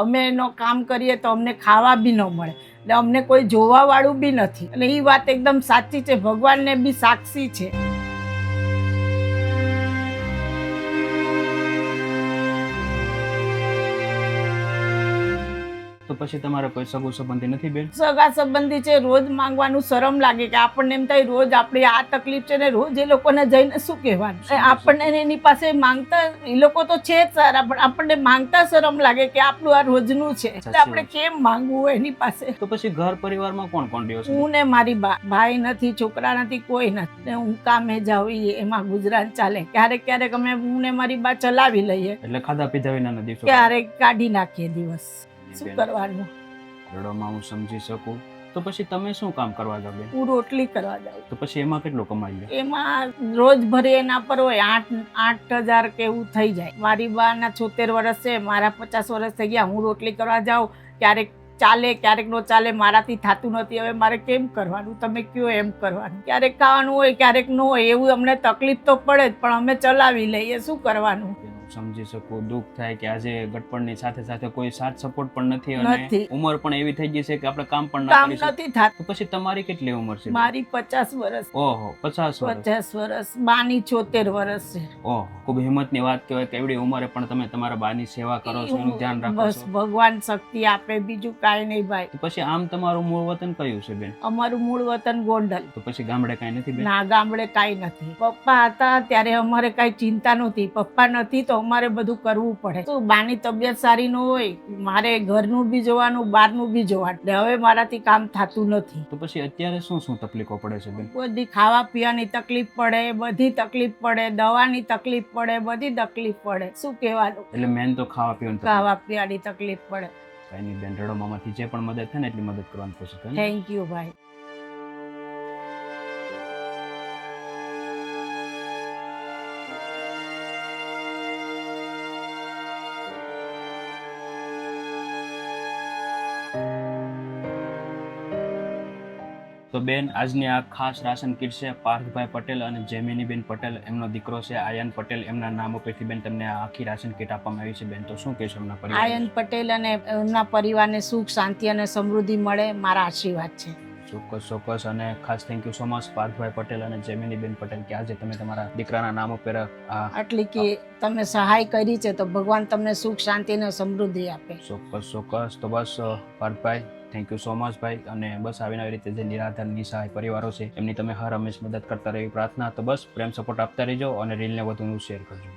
અમે એનો કામ કરીએ તો અમને ખાવા બી ન મળે, એટલે અમને કોઈ જોવાવાળું બી નથી. અને એ વાત એકદમ સાચી છે, ભગવાનને બી સાક્ષી છે. તો પછી તમારે કોઈ સગું સંબંધી નથી બેન? સગા સંબંધી છે, રોજ માંગવાનું શરમ લાગે કે આપણને એમ થાય રોજ આપણી આ તકલીફ છે ને રોજ એ લોકોને જઈને શું કહેવાનું. આપણને એની પાસે માંગતા, એ લોકો તો છે જ સારા, પણ આપણને માંગતા શરમ લાગે કે આપણું આ રોજનું છે, એટલે આપણે કેમ માંગવું એની પાસે. તો પછી ઘર પરિવારમાં કોણ કોણ રહ્યો છે? હું ને મારી બા, ભાઈ નથી, છોકરા નથી, કોઈ નથી. ને હું કામે જાઉં, એમાં ગુજરાન ચાલે. ક્યારેક ક્યારેક અમે હું ને મારી બા ચલાવી લઈએ, એટલે ખાધા પીધા વિનાના દિવસો? ક્યારેક કાઢી નાખીએ દિવસ. શું કરવાનું? રડોમાં હું સમજી શકું. તો પછી તમે શું કામ કરવા જાવ બેન? હું રોટલી કરવા જાઉં. તો પછી એમાં કેટલું કમાઈ લે? એમાં રોજ ભરી એના પર હોય 8,000 કે એવું થઈ જાય. મારી બાના 76 વર્ષ છે, મારા 50 વર્ષ થઈ ગયા. હું રોટલી કરવા જાઉં, ક્યારેક ચાલે ક્યારેક નો ચાલે, મારાથી થતું નથી. હવે મારે કેમ કરવાનું? તમે કયો એમ કરવાનું. ક્યારેક ખાવાનું હોય, ક્યારેક ન હોય, એવું અમને તકલીફ તો પડે જ, પણ અમે ચલાવી લઈએ. શું કરવાનું? સમજી શકું. દુઃખ થાય કે આજે ગટપણની સાથે સાથે કોઈ સાથ સપોર્ટ પણ નથી, અને ઉંમર પણ એવી થઈ ગઈ છે કે આપણે કામ પણ કામ નથી થતું. તો પછી તમારી કેટલી ઉંમર છે? મારી 50 વર્ષ. ઓહો, 50 વર્ષ. બાની 74 વર્ષ છે. ઓહો, ખૂબ હિંમતની વાત કહેવાય કે એવડી ઉંમરે પણ તમે તમારા બાની સેવા કરો છો, એનું ધ્યાન રાખો છો. બસ ભગવાન શક્તિ આપે, બીજું કાંઈ નહીં ભાઈ. તો પછી આમ તમારું મૂળ વતન કયું છે બેન? અમારું મૂળ વતન ગોંડલ. તો પછી ગામડે કાંઈ નથી બેન? ના, ગામડે કાંઈ નથી. પપ્પા હતા ત્યારે અમારે કાંઈ ચિંતા નહોતી. પપ્પા નથી તો અમારે બધું કરવું પડે. તો બાની તબિયત સારી ન હોય, મારે ઘરનું બી જોવાનું, બહારનું બી જોવાનું. હવે મારાથી કામ થતું નથી. તો પછી અત્યારે શું શું તકલીફો પડે છે બેન? બધી ખાવા પીવાની તકલીફ પડે, બધી તકલીફ પડે, દવાની તકલીફ પડે, બધી તકલીફ પડે. શું કહેવાનું? એટલે મેન તો ખાવા પીવાનું. ખાવા પીવાની તકલીફ પડે. એની બેન, રડોમાંથી જે પણ મદદ થાય ને એટલી મદદ કરવાની કોશિશ કરો. થેન્ક યુ ભાઈ. તો બેન, આજની આ ખાસ રાશન કીટ છે પાર્થભાઈ પટેલ અને જેમિનીબેન પટેલ, એમનો દીકરો છે આયન પટેલ. એમના નામ ઉપરથી બેન તમને આ આખી રાશન કીટ આપવામાં આવી છે. બેન, તો શું કહેશો એમના પરિવાર? આયન પટેલ અને એમના પરિવારને સુખ, શાંતિ અને સમૃદ્ધિ મળે, મારા આશીર્વાદ છે. ચોક્કસ ચોક્કસ. અને ખાસ થેન્ક યુ સો મચ પાર્થભાઈ પટેલ અને જેમિનીબેન પટેલ કે આજે તમે તમારા દીકરાના નામ ઉપર આટલી કે તમે સહાય કરી છે, તો ભગવાન તમને સુખ, શાંતિ અને સમૃદ્ધિ આપે. ચોક્કસ ચોક્કસ. તો બસ પાર્થભાઈ, થેન્ક યુ સો મચ ભાઈ. અને બસ આવીને આવી રીતે જે નિરાધાર નિસહાય પરિવારો છે એમની તમે હર હંમેશ મદદ કરતા રહેવી પ્રાર્થના. તો બસ પ્રેમ સપોર્ટ આપતા રહેજો અને રીલને વધુ શેર કરજો.